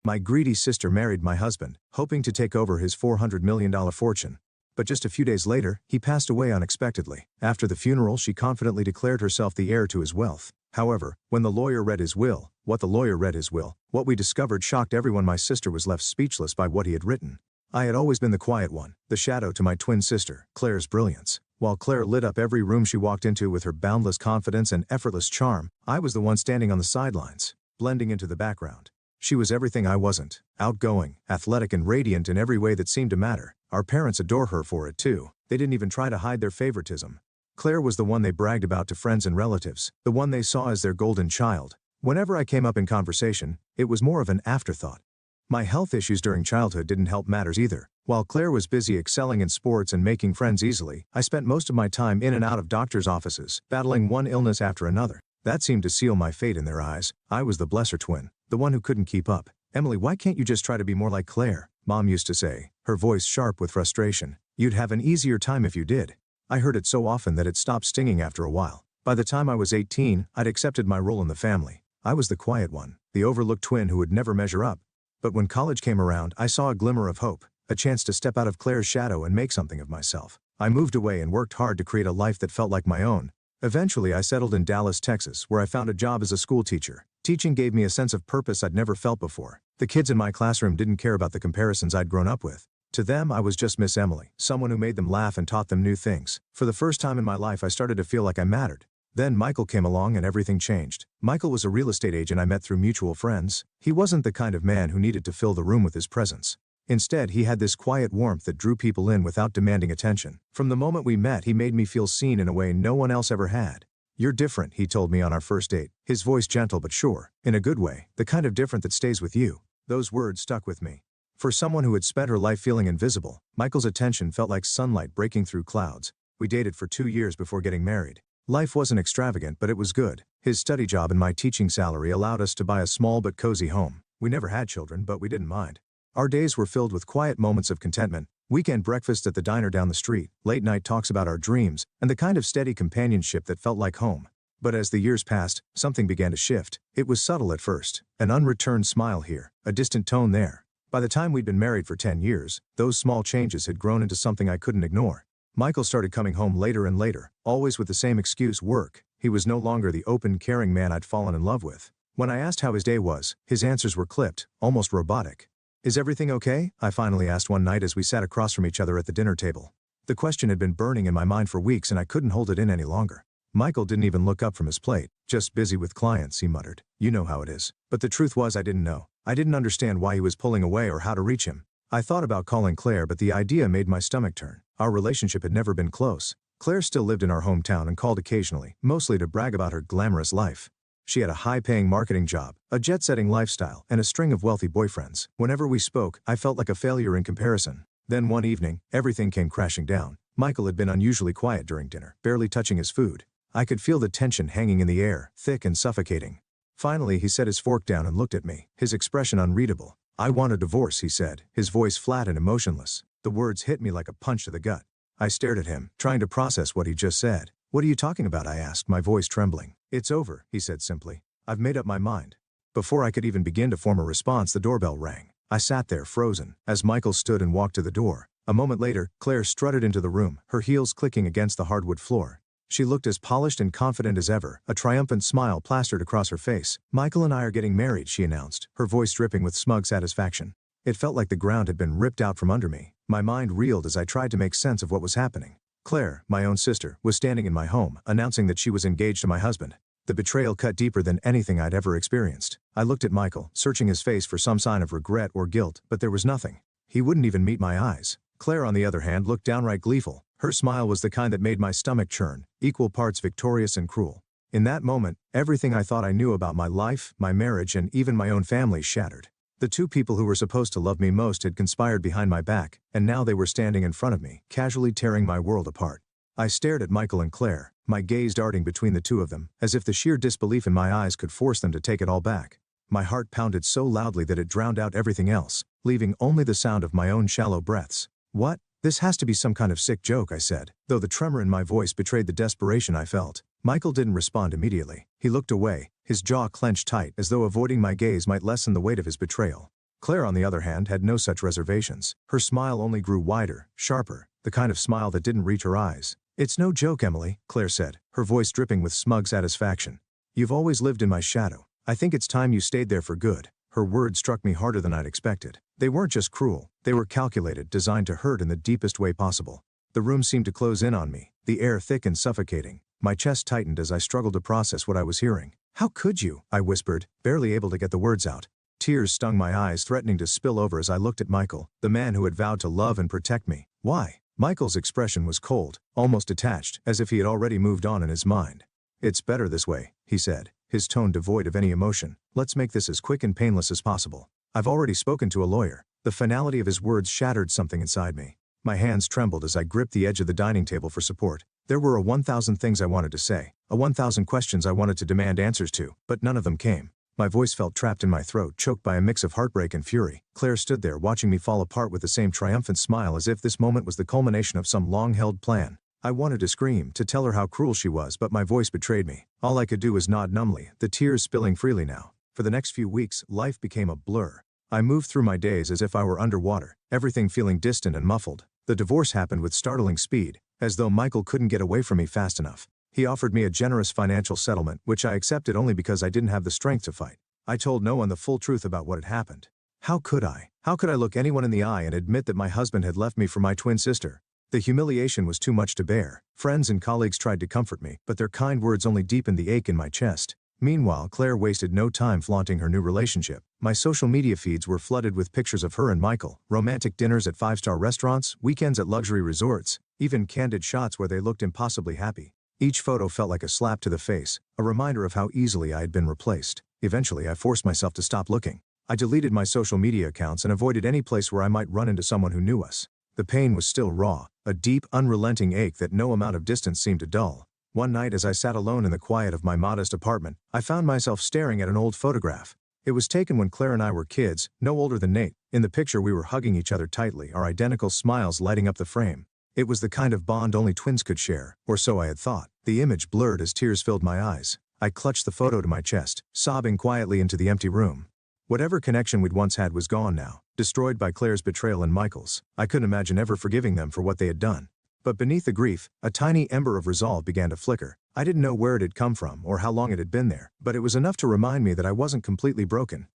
My greedy sister married my husband, hoping to take over his $400 million fortune. But just a few days later, he passed away unexpectedly. After the funeral, she confidently declared herself the heir to his wealth. However, when the lawyer read his will, what we discovered shocked everyone. My sister was left speechless by what he had written. I had always been the quiet one, the shadow to my twin sister, Claire's brilliance. While Claire lit up every room she walked into with her boundless confidence and effortless charm, I was the one standing on the sidelines, blending into the background. She was everything I wasn't: outgoing, athletic and radiant in every way that seemed to matter. Our parents adore her for it too. They didn't even try to hide their favoritism. Claire was the one they bragged about to friends and relatives, the one they saw as their golden child. Whenever I came up in conversation, it was more of an afterthought. My health issues during childhood didn't help matters either. While Claire was busy excelling in sports and making friends easily, I spent most of my time in and out of doctors' offices, battling one illness after another. That seemed to seal my fate in their eyes. I was the blesser twin, the one who couldn't keep up. "Emily, why can't you just try to be more like Claire?" Mom used to say, her voice sharp with frustration. "You'd have an easier time if you did." I heard it so often that it stopped stinging after a while. By the time I was 18, I'd accepted my role in the family. I was the quiet one, the overlooked twin who would never measure up. But when college came around, I saw a glimmer of hope, a chance to step out of Claire's shadow and make something of myself. I moved away and worked hard to create a life that felt like my own. Eventually, I settled in Dallas, Texas, where I found a job as a school teacher. Teaching gave me a sense of purpose I'd never felt before. The kids in my classroom didn't care about the comparisons I'd grown up with. To them, I was just Miss Emily, someone who made them laugh and taught them new things. For the first time in my life, I started to feel like I mattered. Then Michael came along and everything changed. Michael was a real estate agent I met through mutual friends. He wasn't the kind of man who needed to fill the room with his presence. Instead, he had this quiet warmth that drew people in without demanding attention. From the moment we met, he made me feel seen in a way no one else ever had. "You're different," he told me on our first date, his voice gentle but sure, in a good way, the kind of different that stays with you. Those words stuck with me. For someone who had spent her life feeling invisible, Michael's attention felt like sunlight breaking through clouds. We dated for 2 years before getting married. Life wasn't extravagant, but it was good. His study job and my teaching salary allowed us to buy a small but cozy home. We never had children, but we didn't mind. Our days were filled with quiet moments of contentment, weekend breakfasts at the diner down the street, late night talks about our dreams, and the kind of steady companionship that felt like home. But as the years passed, something began to shift. It was subtle at first, an unreturned smile here, a distant tone there. By the time we'd been married for 10 years, those small changes had grown into something I couldn't ignore. Michael started coming home later and later, always with the same excuse: work. He was no longer the open, caring man I'd fallen in love with. When I asked how his day was, his answers were clipped, almost robotic. "Is everything okay?" I finally asked one night as we sat across from each other at the dinner table. The question had been burning in my mind for weeks and I couldn't hold it in any longer. Michael didn't even look up from his plate. "Just busy with clients," he muttered. "You know how it is." But the truth was, I didn't know. I didn't understand why he was pulling away or how to reach him. I thought about calling Claire, but the idea made my stomach turn. Our relationship had never been close. Claire still lived in our hometown and called occasionally, mostly to brag about her glamorous life. She had a high-paying marketing job, a jet-setting lifestyle, and a string of wealthy boyfriends. Whenever we spoke, I felt like a failure in comparison. Then one evening, everything came crashing down. Michael had been unusually quiet during dinner, barely touching his food. I could feel the tension hanging in the air, thick and suffocating. Finally, he set his fork down and looked at me, his expression unreadable. "I want a divorce," he said, his voice flat and emotionless. The words hit me like a punch to the gut. I stared at him, trying to process what he just said. "What are you talking about?" I asked, my voice trembling. "It's over," he said simply. "I've made up my mind." Before I could even begin to form a response, the doorbell rang. I sat there, frozen, as Michael stood and walked to the door. A moment later, Claire strutted into the room, her heels clicking against the hardwood floor. She looked as polished and confident as ever, a triumphant smile plastered across her face. "Michael and I are getting married," she announced, her voice dripping with smug satisfaction. It felt like the ground had been ripped out from under me. My mind reeled as I tried to make sense of what was happening. Claire, my own sister, was standing in my home, announcing that she was engaged to my husband. The betrayal cut deeper than anything I'd ever experienced. I looked at Michael, searching his face for some sign of regret or guilt, but there was nothing. He wouldn't even meet my eyes. Claire, on the other hand, looked downright gleeful. Her smile was the kind that made my stomach churn, equal parts victorious and cruel. In that moment, everything I thought I knew about my life, my marriage, and even my own family shattered. The two people who were supposed to love me most had conspired behind my back, and now they were standing in front of me, casually tearing my world apart. I stared at Michael and Claire, my gaze darting between the two of them, as if the sheer disbelief in my eyes could force them to take it all back. My heart pounded so loudly that it drowned out everything else, leaving only the sound of my own shallow breaths. "What? This has to be some kind of sick joke," I said, though the tremor in my voice betrayed the desperation I felt. Michael didn't respond immediately. He looked away, his jaw clenched tight as though avoiding my gaze might lessen the weight of his betrayal. Claire, on the other hand, had no such reservations. Her smile only grew wider, sharper, the kind of smile that didn't reach her eyes. "It's no joke, Emily," Claire said, her voice dripping with smug satisfaction. "You've always lived in my shadow. I think it's time you stayed there for good." Her words struck me harder than I'd expected. They weren't just cruel, they were calculated, designed to hurt in the deepest way possible. The room seemed to close in on me, the air thick and suffocating. My chest tightened as I struggled to process what I was hearing. "How could you?" I whispered, barely able to get the words out. Tears stung my eyes, threatening to spill over as I looked at Michael, the man who had vowed to love and protect me. "Why?" Michael's expression was cold, almost detached, as if he had already moved on in his mind. "It's better this way," he said, his tone devoid of any emotion. "Let's make this as quick and painless as possible. I've already spoken to a lawyer." The finality of his words shattered something inside me. My hands trembled as I gripped the edge of the dining table for support. There were 1,000 things I wanted to say, 1,000 questions I wanted to demand answers to, but none of them came. My voice felt trapped in my throat, choked by a mix of heartbreak and fury. Claire stood there watching me fall apart with the same triumphant smile, as if this moment was the culmination of some long-held plan. I wanted to scream, to tell her how cruel she was, but my voice betrayed me. All I could do was nod numbly, the tears spilling freely now. For the next few weeks, life became a blur. I moved through my days as if I were underwater, everything feeling distant and muffled. The divorce happened with startling speed, as though Michael couldn't get away from me fast enough. He offered me a generous financial settlement, which I accepted only because I didn't have the strength to fight. I told no one the full truth about what had happened. How could I? How could I look anyone in the eye and admit that my husband had left me for my twin sister? The humiliation was too much to bear. Friends and colleagues tried to comfort me, but their kind words only deepened the ache in my chest. Meanwhile, Claire wasted no time flaunting her new relationship. My social media feeds were flooded with pictures of her and Michael, romantic dinners at five-star restaurants, weekends at luxury resorts, even candid shots where they looked impossibly happy. Each photo felt like a slap to the face, a reminder of how easily I had been replaced. Eventually, I forced myself to stop looking. I deleted my social media accounts and avoided any place where I might run into someone who knew us. The pain was still raw, a deep, unrelenting ache that no amount of distance seemed to dull. One night, as I sat alone in the quiet of my modest apartment, I found myself staring at an old photograph. It was taken when Claire and I were kids, no older than Nate. In the picture, we were hugging each other tightly, our identical smiles lighting up the frame. It was the kind of bond only twins could share, or so I had thought. The image blurred as tears filled my eyes. I clutched the photo to my chest, sobbing quietly into the empty room. Whatever connection we'd once had was gone now, destroyed by Claire's betrayal and Michael's. I couldn't imagine ever forgiving them for what they had done. But beneath the grief, a tiny ember of resolve began to flicker. I didn't know where it had come from or how long it had been there, but it was enough to remind me that I wasn't completely broken.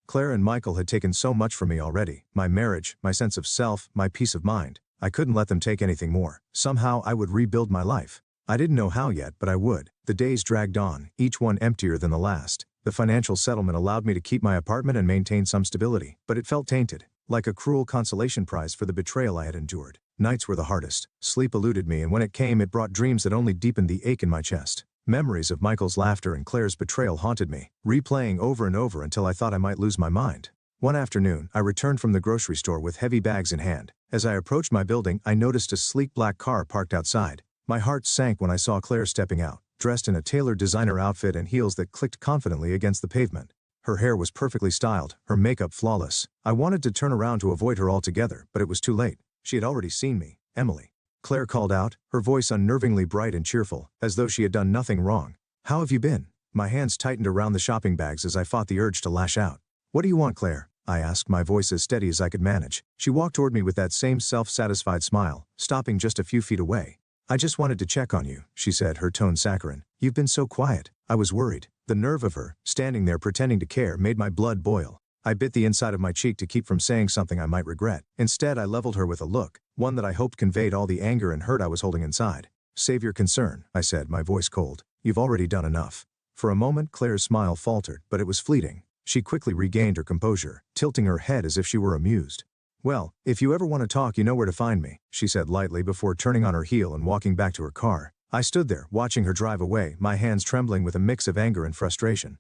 Claire and Michael had taken so much from me already: my marriage, my sense of self, my peace of mind. I couldn't let them take anything more. Somehow I would rebuild my life. I didn't know how yet, but I would. The days dragged on, each one emptier than the last. The financial settlement allowed me to keep my apartment and maintain some stability, but it felt tainted, like a cruel consolation prize for the betrayal I had endured. Nights were the hardest. Sleep eluded me, and when it came, it brought dreams that only deepened the ache in my chest. Memories of Michael's laughter and Claire's betrayal haunted me, replaying over and over until I thought I might lose my mind. One afternoon, I returned from the grocery store with heavy bags in hand. As I approached my building, I noticed a sleek black car parked outside. My heart sank when I saw Claire stepping out, dressed in a tailored designer outfit and heels that clicked confidently against the pavement. Her hair was perfectly styled, her makeup flawless. I wanted to turn around to avoid her altogether, but it was too late. She had already seen me. "Emily," Claire called out, her voice unnervingly bright and cheerful, as though she had done nothing wrong. "How have you been?" My hands tightened around the shopping bags as I fought the urge to lash out. "What do you want, Claire?" I asked, my voice as steady as I could manage. She walked toward me with that same self-satisfied smile, stopping just a few feet away. "I just wanted to check on you," she said, her tone saccharine. "You've been so quiet." I was worried. The nerve of her, standing there pretending to care, made my blood boil. I bit the inside of my cheek to keep from saying something I might regret. Instead, I leveled her with a look, one that I hoped conveyed all the anger and hurt I was holding inside. "Save your concern," I said, my voice cold. "You've already done enough." For a moment, Claire's smile faltered, but it was fleeting. She quickly regained her composure, tilting her head as if she were amused. "Well, if you ever want to talk, you know where to find me," she said lightly before turning on her heel and walking back to her car. I stood there, watching her drive away, my hands trembling with a mix of anger and frustration.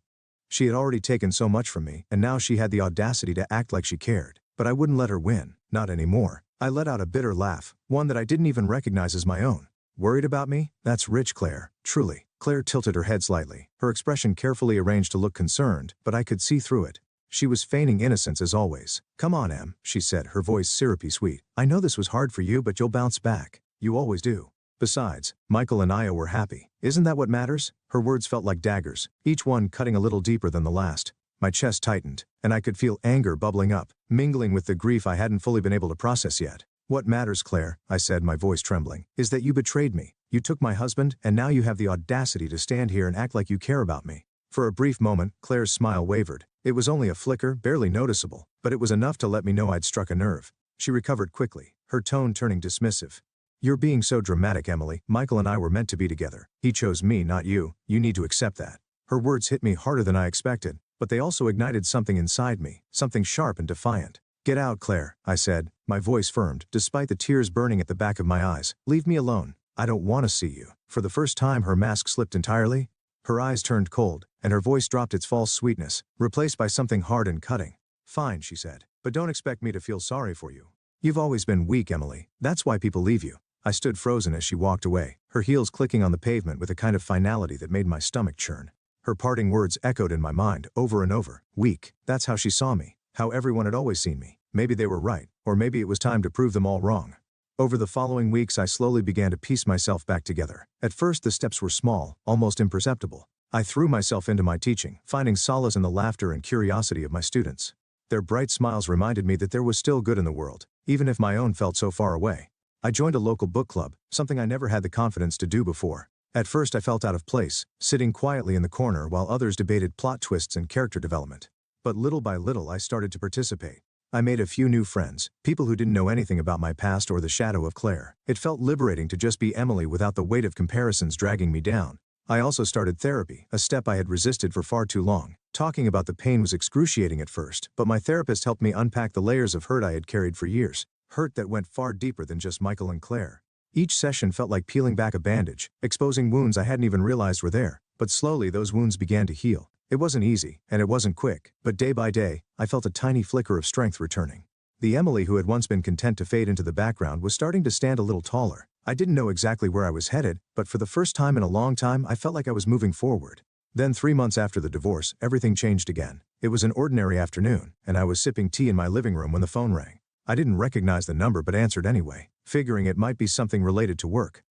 She had already taken so much from me, and now she had the audacity to act like she cared. But I wouldn't let her win, not anymore. I let out a bitter laugh, one that I didn't even recognize as my own. "Worried about me? That's rich, Claire, truly." Claire tilted her head slightly, her expression carefully arranged to look concerned, but I could see through it. She was feigning innocence as always. "Come on, Em," she said, her voice syrupy sweet. "I know this was hard for you, but you'll bounce back. You always do. Besides, Michael and Aya were happy. Isn't that what matters?" Her words felt like daggers, each one cutting a little deeper than the last. My chest tightened, and I could feel anger bubbling up, mingling with the grief I hadn't fully been able to process yet. What matters, Claire, I said, my voice trembling, is that you betrayed me. You took my husband, and now you have the audacity to stand here and act like you care about me. For a brief moment, Claire's smile wavered. It was only a flicker, barely noticeable, but it was enough to let me know I'd struck a nerve. She recovered quickly, her tone turning dismissive. You're being so dramatic, Emily. Michael and I were meant to be together. He chose me, not you. You need to accept that. Her words hit me harder than I expected, but they also ignited something inside me, something sharp and defiant. Get out, Claire, I said, my voice firmed, despite the tears burning at the back of my eyes. Leave me alone. I don't want to see you. For the first time, her mask slipped entirely. Her eyes turned cold, and her voice dropped its false sweetness, replaced by something hard and cutting. Fine, she said, but don't expect me to feel sorry for you. You've always been weak, Emily. That's why people leave you. I stood frozen as she walked away, her heels clicking on the pavement with a kind of finality that made my stomach churn. Her parting words echoed in my mind, over and over. Weak. That's how she saw me. How everyone had always seen me. Maybe they were right, or maybe it was time to prove them all wrong. Over the following weeks, I slowly began to piece myself back together. At first, the steps were small, almost imperceptible. I threw myself into my teaching, finding solace in the laughter and curiosity of my students. Their bright smiles reminded me that there was still good in the world, even if my own felt so far away. I joined a local book club, something I never had the confidence to do before. At first, I felt out of place, sitting quietly in the corner while others debated plot twists and character development. But little by little, I started to participate. I made a few new friends, people who didn't know anything about my past or the shadow of Claire. It felt liberating to just be Emily without the weight of comparisons dragging me down. I also started therapy, a step I had resisted for far too long. Talking about the pain was excruciating at first, but my therapist helped me unpack the layers of hurt I had carried for years, hurt that went far deeper than just Michael and Claire. Each session felt like peeling back a bandage, exposing wounds I hadn't even realized were there, but slowly those wounds began to heal. It wasn't easy, and it wasn't quick, but day by day, I felt a tiny flicker of strength returning. The Emily who had once been content to fade into the background was starting to stand a little taller. I didn't know exactly where I was headed, but for the first time in a long time, I felt like I was moving forward. Then 3 months after the divorce, everything changed again. It was an ordinary afternoon, and I was sipping tea in my living room when the phone rang. I didn't recognize the number but answered anyway, figuring it might be something related to work.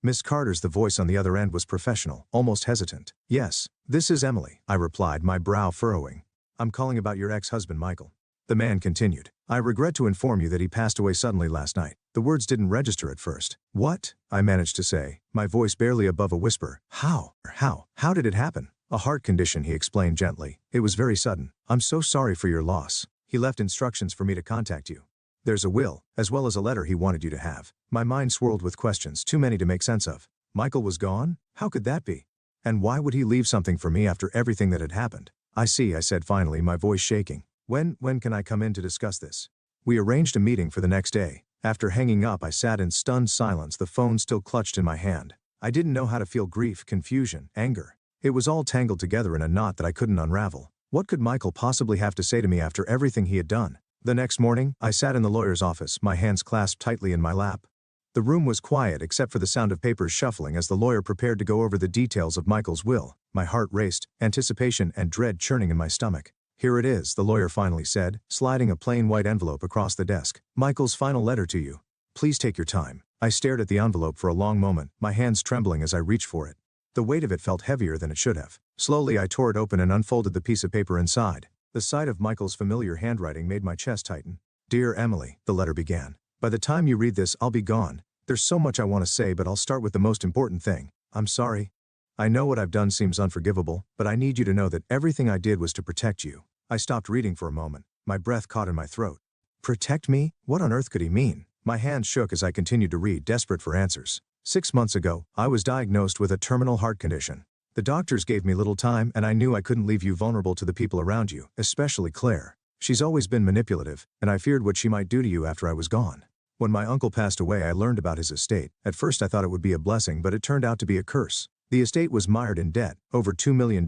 Miss Carter's, the voice on the other end was professional, almost hesitant. Yes, this is Emily, I replied, my brow furrowing. I'm calling about your ex-husband, Michael. The man continued. I regret to inform you that he passed away suddenly last night. The words didn't register at first. What? I managed to say, my voice barely above a whisper. How? How did it happen? A heart condition, he explained gently. It was very sudden. I'm so sorry for your loss. He left instructions for me to contact you. There's a will, as well as a letter he wanted you to have. My mind swirled with questions, too many to make sense of. Michael was gone? How could that be? And why would he leave something for me after everything that had happened? I see, I said finally, my voice shaking. When can I come in to discuss this? We arranged a meeting for the next day. After hanging up, I sat in stunned silence, the phone still clutched in my hand. I didn't know how to feel grief, confusion, anger. It was all tangled together in a knot that I couldn't unravel. What could Michael possibly have to say to me after everything he had done? The next morning, I sat in the lawyer's office, my hands clasped tightly in my lap. The room was quiet except for the sound of papers shuffling as the lawyer prepared to go over the details of Michael's will. My heart raced, anticipation and dread churning in my stomach. Here it is, the lawyer finally said, sliding a plain white envelope across the desk. Michael's final letter to you. Please take your time. I stared at the envelope for a long moment, my hands trembling as I reached for it. The weight of it felt heavier than it should have. Slowly I tore it open and unfolded the piece of paper inside. The sight of Michael's familiar handwriting made my chest tighten. Dear Emily, the letter began. By the time you read this, I'll be gone. There's so much I want to say, but I'll start with the most important thing. I'm sorry. I know what I've done seems unforgivable, but I need you to know that everything I did was to protect you. I stopped reading for a moment. My breath caught in my throat. Protect me? What on earth could he mean? My hands shook as I continued to read, desperate for answers. 6 months ago, I was diagnosed with a terminal heart condition. The doctors gave me little time, and I knew I couldn't leave you vulnerable to the people around you, especially Claire. She's always been manipulative, and I feared what she might do to you after I was gone. When my uncle passed away, I learned about his estate. At first I thought it would be a blessing, but it turned out to be a curse. The estate was mired in debt, over $2 million.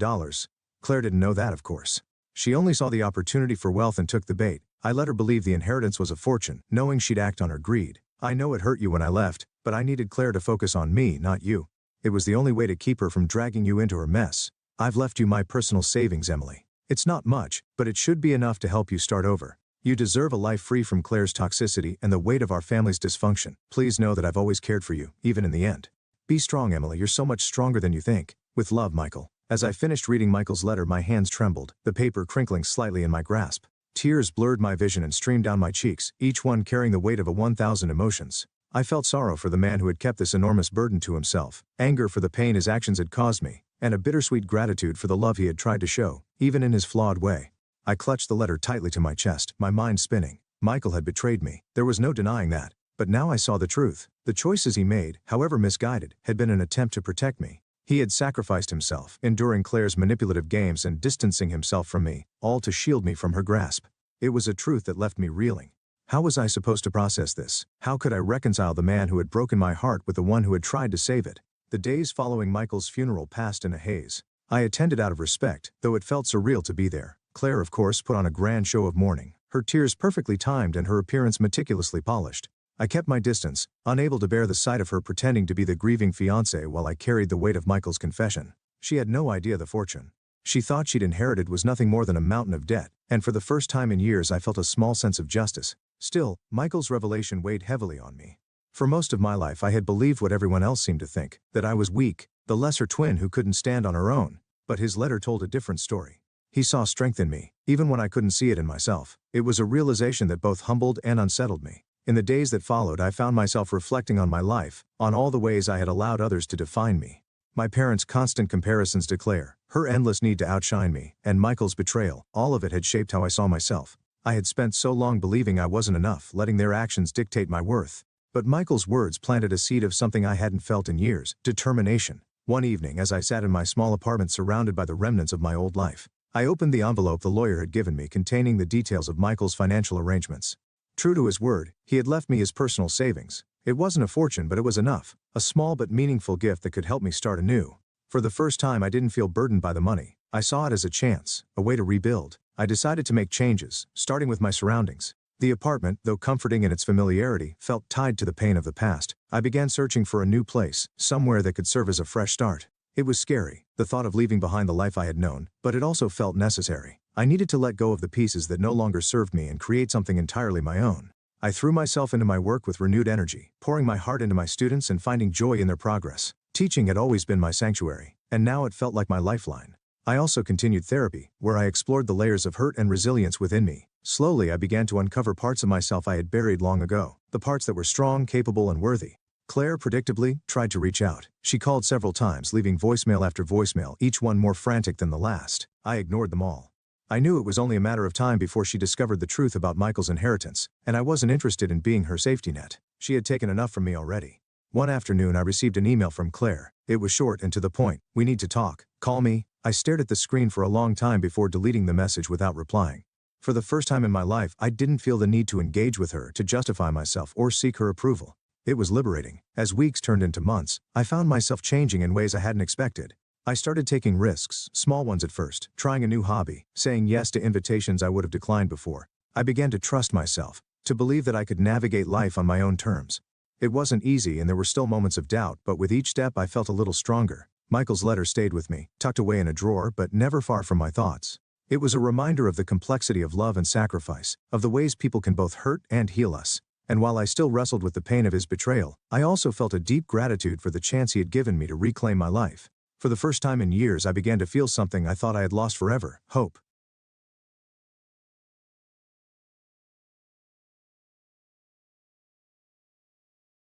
Claire didn't know that, of course. She only saw the opportunity for wealth and took the bait. I let her believe the inheritance was a fortune, knowing she'd act on her greed. I know it hurt you when I left, but I needed Claire to focus on me, not you. It was the only way to keep her from dragging you into her mess. I've left you my personal savings, Emily. It's not much, but it should be enough to help you start over. You deserve a life free from Claire's toxicity and the weight of our family's dysfunction. Please know that I've always cared for you, even in the end. Be strong, Emily. You're so much stronger than you think. With love, Michael. As I finished reading Michael's letter, my hands trembled, the paper crinkling slightly in my grasp. Tears blurred my vision and streamed down my cheeks, each one carrying the weight of 1,000 emotions. I felt sorrow for the man who had kept this enormous burden to himself, anger for the pain his actions had caused me, and a bittersweet gratitude for the love he had tried to show, even in his flawed way. I clutched the letter tightly to my chest, my mind spinning. Michael had betrayed me. There was no denying that. But now I saw the truth. The choices he made, however misguided, had been an attempt to protect me. He had sacrificed himself, enduring Claire's manipulative games and distancing himself from me, all to shield me from her grasp. It was a truth that left me reeling. How was I supposed to process this? How could I reconcile the man who had broken my heart with the one who had tried to save it? The days following Michael's funeral passed in a haze. I attended out of respect, though it felt surreal to be there. Claire, of course, put on a grand show of mourning, her tears perfectly timed and her appearance meticulously polished. I kept my distance, unable to bear the sight of her pretending to be the grieving fiancé while I carried the weight of Michael's confession. She had no idea the fortune she thought she'd inherited was nothing more than a mountain of debt, and for the first time in years I felt a small sense of justice. Still, Michael's revelation weighed heavily on me. For most of my life I had believed what everyone else seemed to think, that I was weak, the lesser twin who couldn't stand on her own. But his letter told a different story. He saw strength in me, even when I couldn't see it in myself. It was a realization that both humbled and unsettled me. In the days that followed, I found myself reflecting on my life, on all the ways I had allowed others to define me. My parents' constant comparisons to Claire, her endless need to outshine me, and Michael's betrayal, all of it had shaped how I saw myself. I had spent so long believing I wasn't enough, letting their actions dictate my worth. But Michael's words planted a seed of something I hadn't felt in years: determination. One evening, as I sat in my small apartment surrounded by the remnants of my old life, I opened the envelope the lawyer had given me containing the details of Michael's financial arrangements. True to his word, he had left me his personal savings. It wasn't a fortune, but it was enough. A small but meaningful gift that could help me start anew. For the first time I didn't feel burdened by the money. I saw it as a chance, a way to rebuild. I decided to make changes, starting with my surroundings. The apartment, though comforting in its familiarity, felt tied to the pain of the past. I began searching for a new place, somewhere that could serve as a fresh start. It was scary, the thought of leaving behind the life I had known, but it also felt necessary. I needed to let go of the pieces that no longer served me and create something entirely my own. I threw myself into my work with renewed energy, pouring my heart into my students and finding joy in their progress. Teaching had always been my sanctuary, and now it felt like my lifeline. I also continued therapy, where I explored the layers of hurt and resilience within me. Slowly I began to uncover parts of myself I had buried long ago, the parts that were strong, capable, and worthy. Claire, predictably, tried to reach out. She called several times, leaving voicemail after voicemail, each one more frantic than the last. I ignored them all. I knew it was only a matter of time before she discovered the truth about Michael's inheritance, and I wasn't interested in being her safety net. She had taken enough from me already. One afternoon I received an email from Claire. It was short and to the point. "We need to talk. Call me." I stared at the screen for a long time before deleting the message without replying. For the first time in my life, I didn't feel the need to engage with her, to justify myself, or seek her approval. It was liberating. As weeks turned into months, I found myself changing in ways I hadn't expected. I started taking risks, small ones at first, trying a new hobby, saying yes to invitations I would have declined before. I began to trust myself, to believe that I could navigate life on my own terms. It wasn't easy and there were still moments of doubt, but with each step I felt a little stronger. Michael's letter stayed with me, tucked away in a drawer, but never far from my thoughts. It was a reminder of the complexity of love and sacrifice, of the ways people can both hurt and heal us. And while I still wrestled with the pain of his betrayal, I also felt a deep gratitude for the chance he had given me to reclaim my life. For the first time in years I began to feel something I thought I had lost forever: hope.